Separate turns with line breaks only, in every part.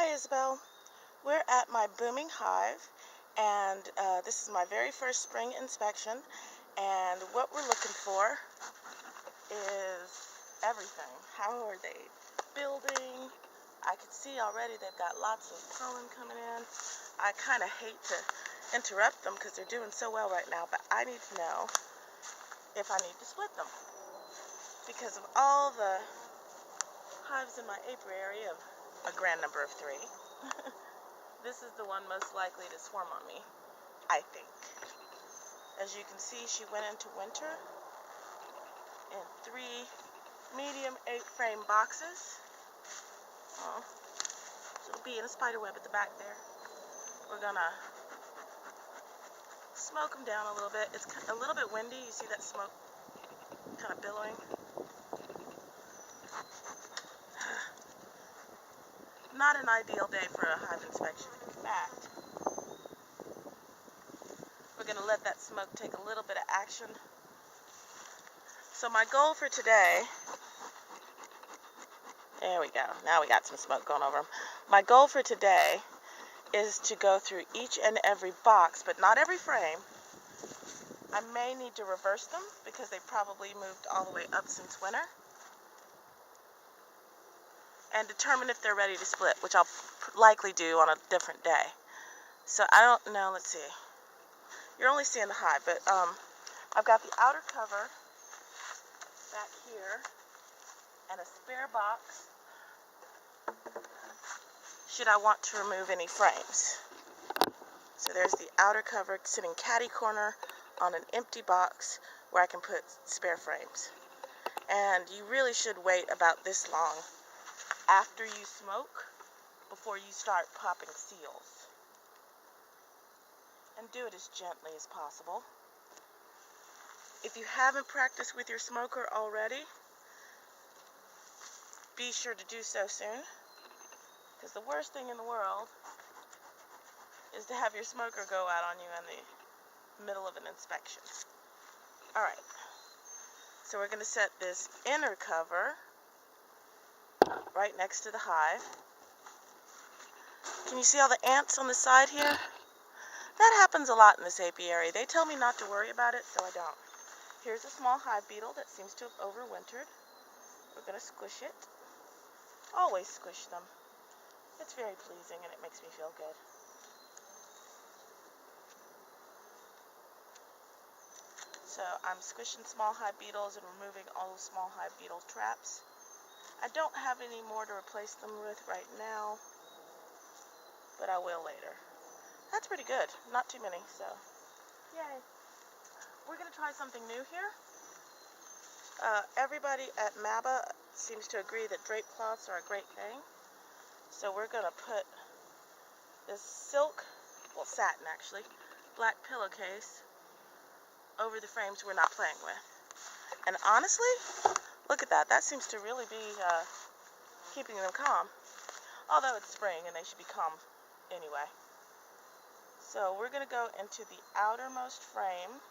Hi Isabel, we're at my booming hive and this is my very first spring inspection, and what we're looking for is everything. How are they building? I can see already they've got lots of pollen coming in. I kind of hate to interrupt them because they're doing so well right now, but I need to know if I need to split them because of all the hives in my apiary of a grand number of 3. This is the one most likely to swarm on me, I think. As you can see, she went into winter in 3 medium 8-frame boxes. Oh, she'll be in a spider web at the back there. We're gonna smoke them down a little bit. It's a little bit windy. You see that smoke kind of billowing? Not an ideal day for a hive inspection. In fact, we're going to let that smoke take a little bit of action. So my goal for today, there we go. Now we got some smoke going over them. My goal for today is to go through each and every box, but not every frame. I may need to reverse them because they probably moved all the way up since winter. And determine if they're ready to split, which I'll likely do on a different day. So I don't know, let's see. You're only seeing the hive, but I've got the outer cover back here and a spare box should I want to remove any frames. So there's the outer cover sitting catty corner on an empty box where I can put spare frames. And you really should wait about this long after you smoke before you start popping seals. And do it as gently as possible. If you haven't practiced with your smoker already, be sure to do so soon, because the worst thing in the world is to have your smoker go out on you in the middle of an inspection. Alright, so we're going to set this inner cover right next to the hive. Can you see all the ants on the side here? That happens a lot in this apiary. They tell me not to worry about it, so I don't. Here's a small hive beetle that seems to have overwintered. We're going to squish it. Always squish them. It's very pleasing and it makes me feel good. So I'm squishing small hive beetles and removing all those small hive beetle traps. I don't have any more to replace them with right now, but I will later. That's pretty good. Not too many, so yay. We're going to try something new here. Everybody at MABA seems to agree that drape cloths are a great thing. So we're going to put this silk, well satin actually, black pillowcase over the frames we're not playing with. And honestly, look at that. That seems to really be keeping them calm. Although it's spring and they should be calm anyway. So we're going to go into the outermost frame.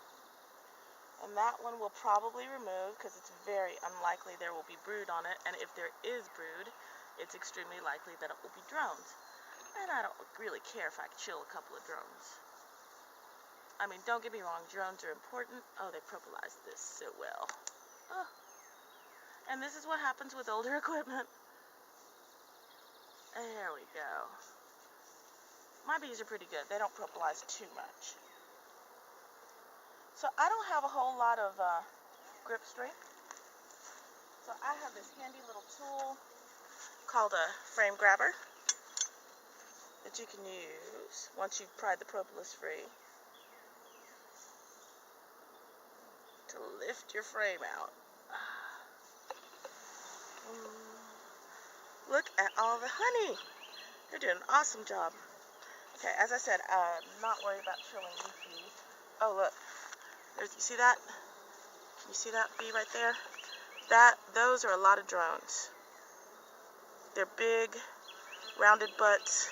And that one we'll probably remove because it's very unlikely there will be brood on it. And if there is brood, it's extremely likely that it will be drones. And I don't really care if I kill a couple of drones. I mean, don't get me wrong, drones are important. Oh, they propolised this so well. Oh. And this is what happens with older equipment. There we go. My bees are pretty good. They don't propolis too much. So I don't have a whole lot of grip strength. So I have this handy little tool called a frame grabber that you can use once you've pried the propolis free to lift your frame out. Look at all the honey. They're doing an awesome job. Okay, as I said, I'm not worried about killing these bees. Oh, look. You see that? Can you see that bee right there? Those are a lot of drones. They're big, rounded butts,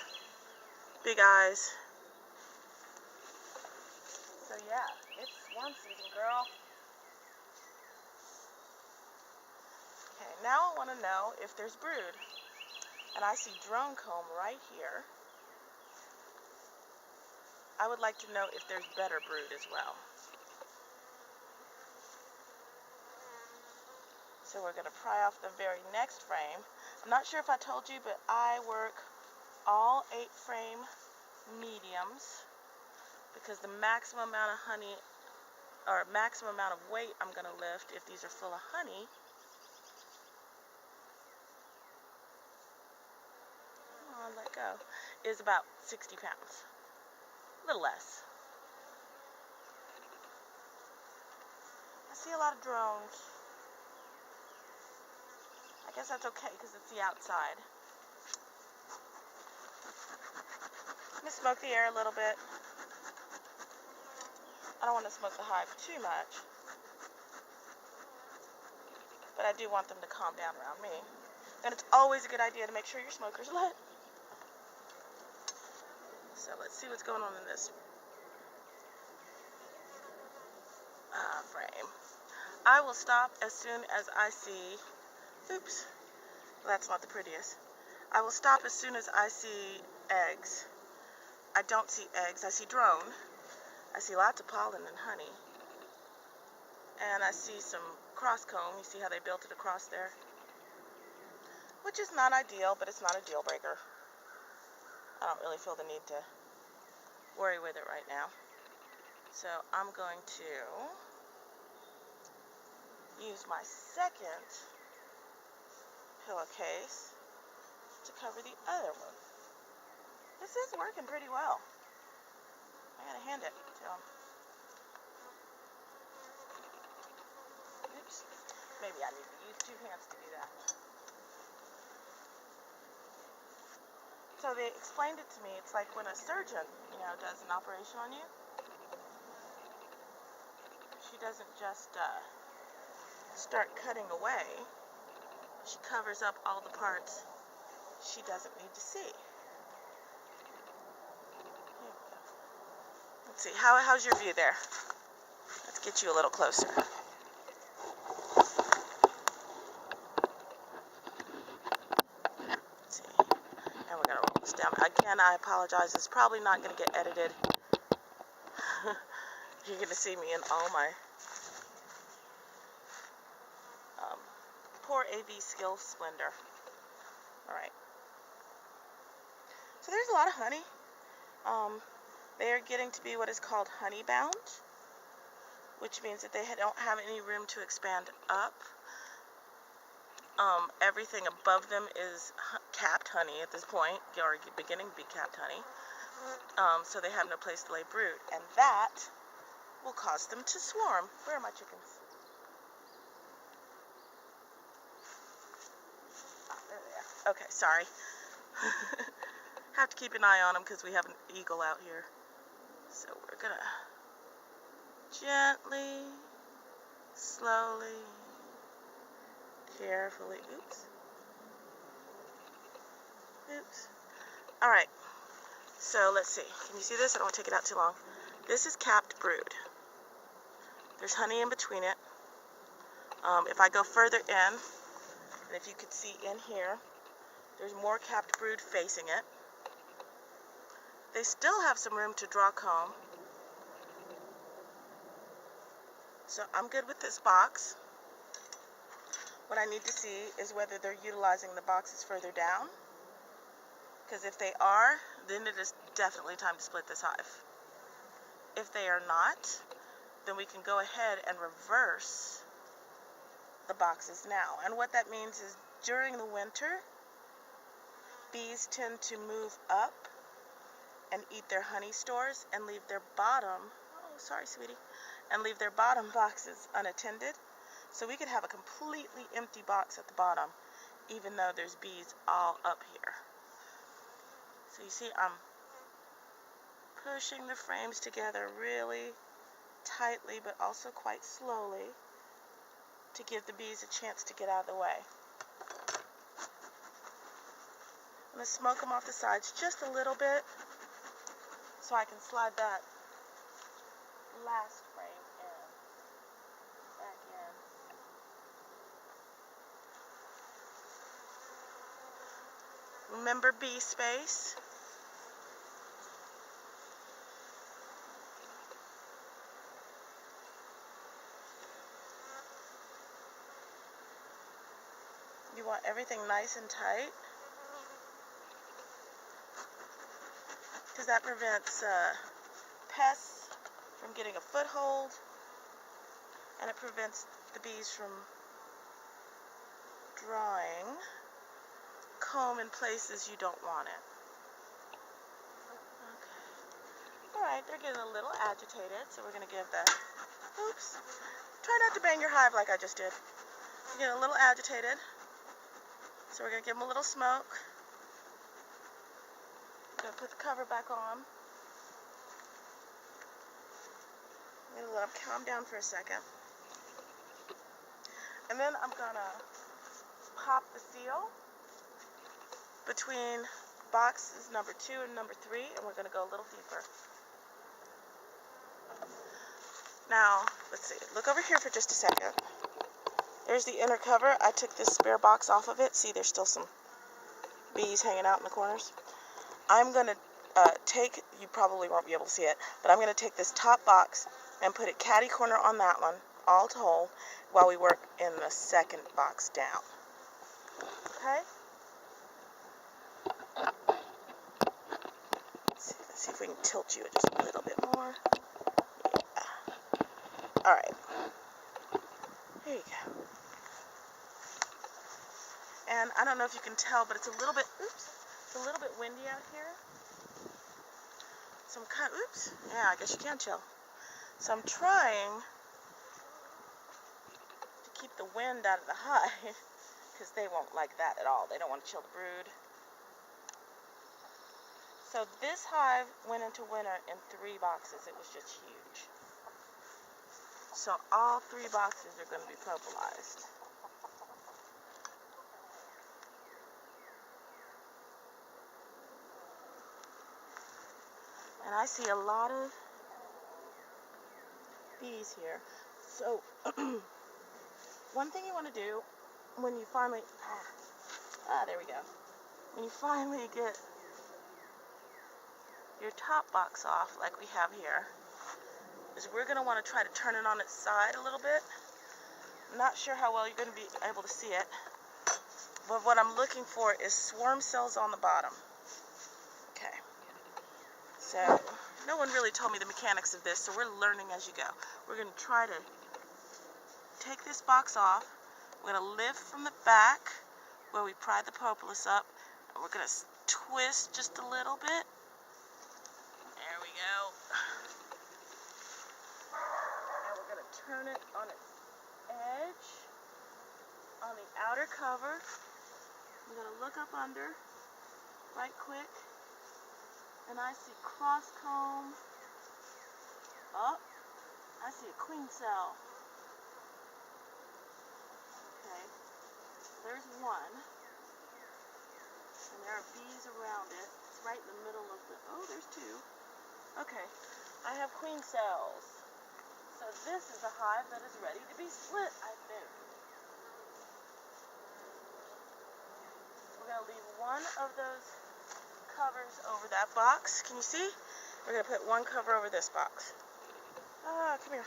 big eyes. So yeah, it's swarm season, girl. Okay, now I want to know if there's brood. And I see drone comb right here. I would like to know if there's better brood as well. So we're going to pry off the very next frame. I'm not sure if I told you, but I work all 8 frame mediums because the maximum amount of honey or maximum amount of weight I'm going to lift if these are full of honey, come on, let go, is about 60 pounds. A little less. I see a lot of drones. I guess that's okay because it's the outside. Let me smoke the air a little bit. I don't want to smoke the hive too much, but I do want them to calm down around me. And it's always a good idea to make sure your smoker's lit. So let's see what's going on in this frame. I will stop as soon as I see, oops, that's not the prettiest. I will stop as soon as I see eggs. I don't see eggs, I see drone. I see lots of pollen and honey. And I see some cross comb. You see how they built it across there? Which is not ideal, but it's not a deal breaker. I don't really feel the need to worry with it right now. So I'm going to use my second pillowcase to cover the other one. This is working pretty well. I gotta hand it to him. Oops. Maybe I need to use 2 hands to do that. So they explained it to me. It's like when a surgeon, does an operation on you. She doesn't just start cutting away. She covers up all the parts she doesn't need to see. Let's see. How's your view there? Let's get you a little closer. Let's see. And we're gonna roll this down. Again, I apologize. It's probably not gonna get edited. You're gonna see me in all my poor AV skill splendor. All right. So there's a lot of honey. They are getting to be what is called honey bound, which means that they don't have any room to expand up. Everything above them is capped honey at this point, or beginning to be capped honey. So they have no place to lay brood, and that will cause them to swarm. Where are my chickens? Ah, there they are. Okay, sorry. Have to keep an eye on them because we have an eagle out here. So we're gonna gently, slowly, carefully, oops. Alright, so let's see. Can you see this? I don't want to take it out too long. This is capped brood. There's honey in between it. If I go further in, and if you could see in here, there's more capped brood facing it. They still have some room to draw comb. So I'm good with this box. What I need to see is whether they're utilizing the boxes further down. Because if they are, then it is definitely time to split this hive. If they are not, then we can go ahead and reverse the boxes now. And what that means is during the winter, bees tend to move up and eat their honey stores and leave their bottom, oh sorry sweetie, and leave their bottom boxes unattended. So we could have a completely empty box at the bottom, even though there's bees all up here. So you see I'm pushing the frames together really tightly, but also quite slowly to give the bees a chance to get out of the way. I'm going to smoke them off the sides just a little bit so I can slide that last frame back in. member bee space. You want everything nice and tight, because that prevents pests from getting a foothold, and it prevents the bees from drawing comb in places you don't want it. Okay. Alright, they're getting a little agitated, so we're going to give the, oops, try not to bang your hive like I just did. They're getting a little agitated, so we're going to give them a little smoke. I'm going to put the cover back on. I'm going to let them calm down for a second. And then I'm going to pop the seal between boxes number 2 and number 3, and we're going to go a little deeper. Now, let's see, look over here for just a second. There's the inner cover. I took this spare box off of it. See, there's still some bees hanging out in the corners. I'm going to take, you probably won't be able to see it, but I'm going to take this top box and put it catty corner on that one, all to hold, while we work in the second box down. Okay? Let's see if we can tilt you just a little bit more. Yeah. Alright. There you go. And I don't know if you can tell, but it's a little bit, oops, it's a little bit windy out here. So I'm kind of, oops, yeah, I guess you can chill. So I'm trying to keep the wind out of the hive, because they won't like that at all. They don't want to chill the brood. So this hive went into winter in 3 boxes. It was just huge. So all 3 boxes are going to be propolised. And I see a lot of bees here. So one thing you want to do when you finally, there we go. When you finally get your top box off, like we have here, is we're going to want to try to turn it on its side a little bit. I'm not sure how well you're going to be able to see it, but what I'm looking for is swarm cells on the bottom. Okay. So, no one really told me the mechanics of this, so we're learning as you go. We're going to try to take this box off. We're going to lift from the back where we pried the propolis up, and we're going to twist just a little bit. There we go. And we're going to turn it on its edge, on the outer cover. I'm going to look up under right quick, and I see cross comb. Oh, I see a queen cell. Okay, there's one, and there are bees around it. It's right in the middle of the, oh, there's 2. Okay, I have queen cells. So this is a hive that is ready to be split, I think. We're going to leave one of those covers over that box. Can you see? We're going to put one cover over this box. Come here.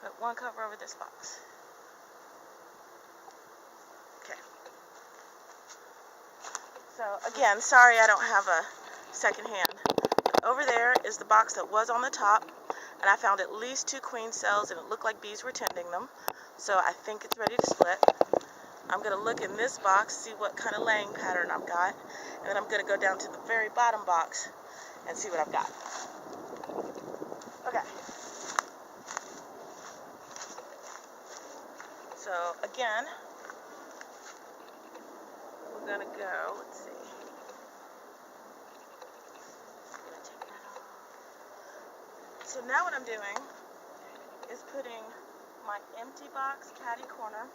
Put one cover over this box. Okay. So, again, sorry I don't have a second hand. Over there is the box that was on the top, and I found at least 2 queen cells, and it looked like bees were tending them. So I think it's ready to split. I'm going to look in this box, see what kind of laying pattern I've got, and then I'm going to go down to the very bottom box and see what I've got. Okay. So again, we're going to go, let's see. I'm going to take that off. So now what I'm doing is putting my empty box, catty corner,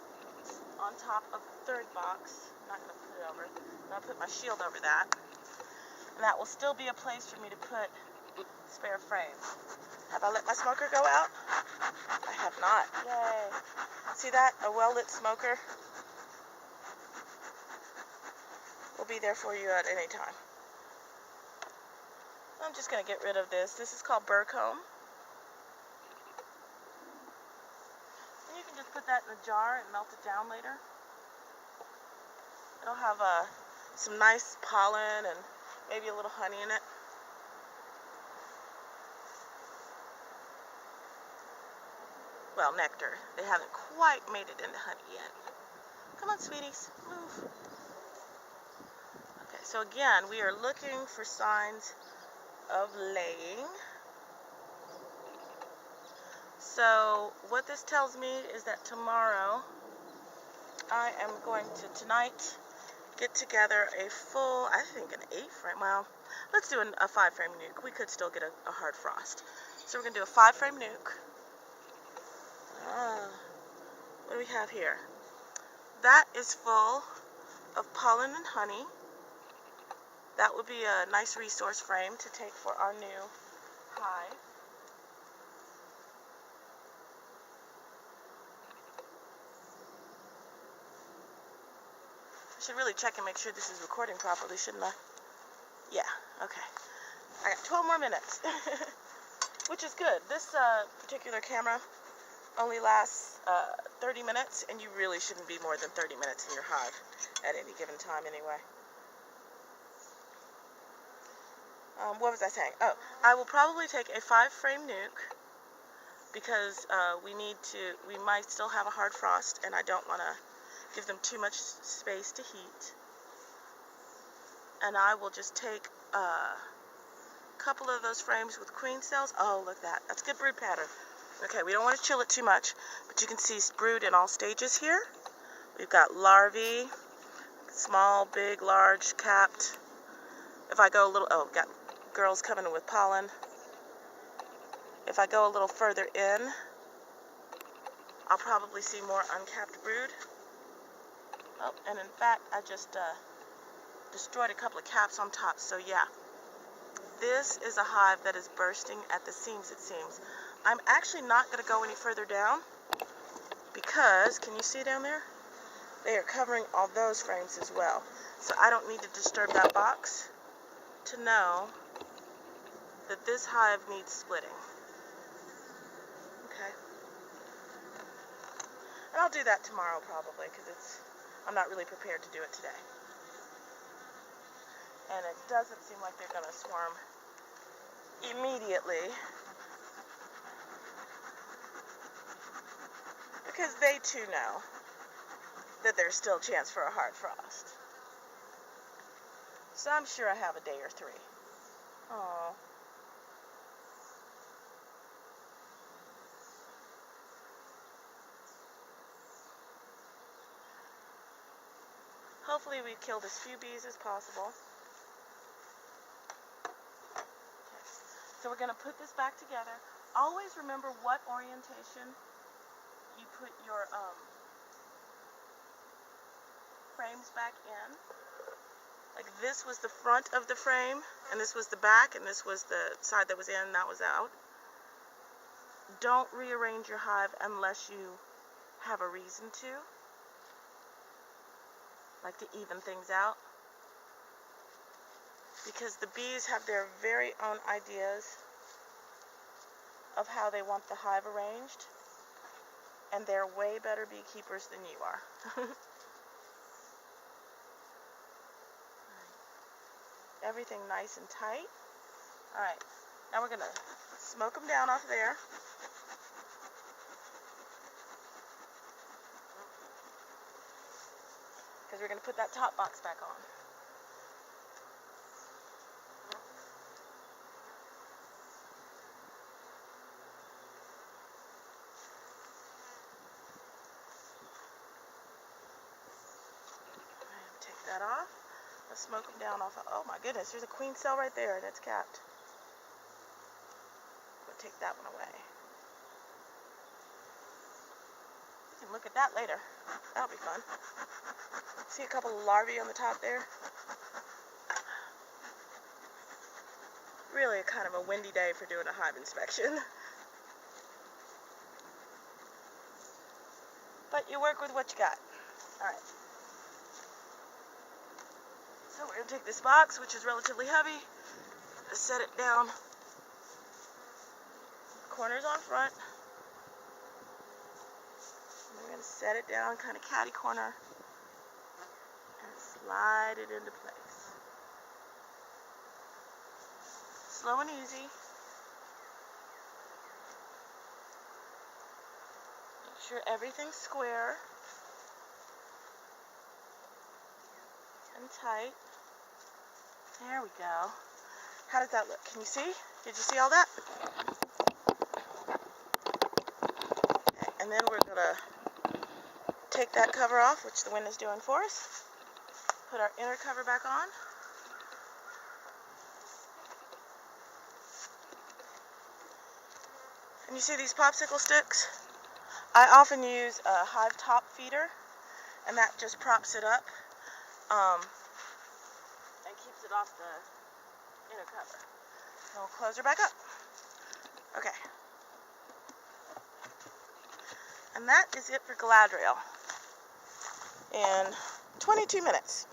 on top of the 3rd box. I'm not going to put it over. I'm going to put my shield over that. And that will still be a place for me to put spare frames. Have I let my smoker go out? I have not. Yay. See that? A well-lit smoker. We'll be there for you at any time. I'm just going to get rid of this. This is called burr comb. And you can just put that in a jar and melt it down later. It'll have some nice pollen and maybe a little honey in it. Well, nectar. They haven't quite made it into honey yet. Come on, sweeties, move. Okay, so again, we are looking for signs of laying. So what this tells me is that tomorrow I am going to tonight get together a full, I think an 8-frame, well, let's do a 5-frame nuke. We could still get a hard frost. So we're going to do a 5-frame nuke. What do we have here? That is full of pollen and honey. That would be a nice resource frame to take for our new hive. I should really check and make sure this is recording properly, shouldn't I? Yeah, okay. I got 12 more minutes, which is good. This particular camera only lasts 30 minutes, and you really shouldn't be more than 30 minutes in your hive at any given time anyway. What was I saying? Oh, I will probably take a 5-frame nuke because we might still have a hard frost, and I don't want to give them too much space to heat. And I will just take a couple of those frames with queen cells. Oh, look at that. That's good brood pattern. Okay, we don't want to chill it too much, but you can see brood in all stages here. We've got larvae, small, big, large, capped. If I go a little, oh, got girls coming in with pollen. If I go a little further in, I'll probably see more uncapped brood. Oh, and in fact, I just destroyed a couple of caps on top, so yeah. This is a hive that is bursting at the seams, it seems. I'm actually not going to go any further down because, can you see down there? They are covering all those frames as well. So I don't need to disturb that box to know that this hive needs splitting. Okay. And I'll do that tomorrow probably because I'm not really prepared to do it today. And it doesn't seem like they're going to swarm immediately because they too know that there's still a chance for a hard frost. So I'm sure I have a day or 3. Oh. Hopefully we killed as few bees as possible. Okay. So we're going to put this back together. Always remember what orientation you put your frames back in. Like this was the front of the frame, and this was the back, and this was the side that was in and that was out. Don't rearrange your hive unless you have a reason to. Like to even things out. Because the bees have their very own ideas of how they want the hive arranged. And they're way better beekeepers than you are. Everything nice and tight. Alright, now we're going to smoke them down off there. Because we're going to put that top box back on. Alright, take that off. Let's smoke them down off. Oh my goodness, there's a queen cell right there and it's capped. We'll take that one away. We can look at that later. That'll be fun. See a couple of larvae on the top there? Really kind of a windy day for doing a hive inspection. But you work with what you got. Alright. So going to take this box, which is relatively heavy, set it down, corners on front. We're going to set it down kind of catty corner and slide it into place. Slow and easy. Make sure everything's square and tight. There we go. How does that look? Can you see? Did you see all that? Okay, and then we're going to take that cover off, which the wind is doing for us. Put our inner cover back on. And you see these popsicle sticks? I often use a hive top feeder, and that just props it up and keeps it off the inner cover. So we'll close her back up. Okay. And that is it for Galadriel in 22 minutes.